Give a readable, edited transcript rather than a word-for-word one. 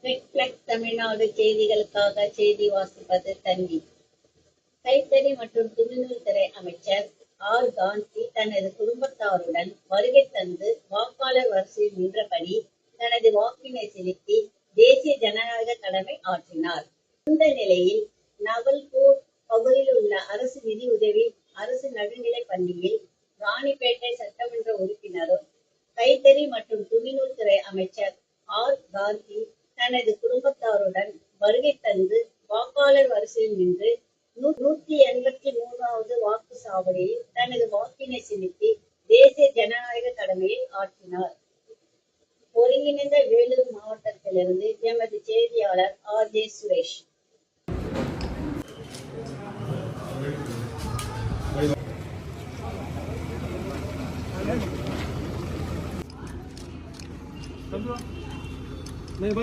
Reflect Tamil Nadu செய்திகளுக்காக செய்தி வாசிப்பது தன்வி. கைத்தறி மற்றும் துணிநூல் துறை அமைச்சர் ஆர். காந்தி தனது குடும்பத்தாருடன் வருகை தந்து வாக்காளர் வரிசையில் நின்றபடி தனது வாக்கினை செலுத்தி தேசிய ஜனநாயக கடமை ஆற்றினார். இந்த நிலையில் நவல்பூர் பகுதியில் உள்ள அரசு நிதி உதவி அரசு நடுநிலைப் பள்ளியில் ராணிப்பேட்டை சட்டமன்ற உறுப்பினரும் கைத்தறி மற்றும் துணிநூல் துறை அமைச்சர் ஆர். காந்தி தனது குடும்பத்தாருடன் வருகை தந்து வாக்காளர் வரிசையில் நின்று 183வது வாக்கு சாவடியில் தனது வாக்கினை செலுத்தி தேசிய ஜனநாயக கடமையை ஆற்றினார். ஒருங்கிணைந்த வேலூர் மாவட்டத்திலிருந்து எமது செய்தியாளர் ஆர். ஜே. சுரேஷ். नहीं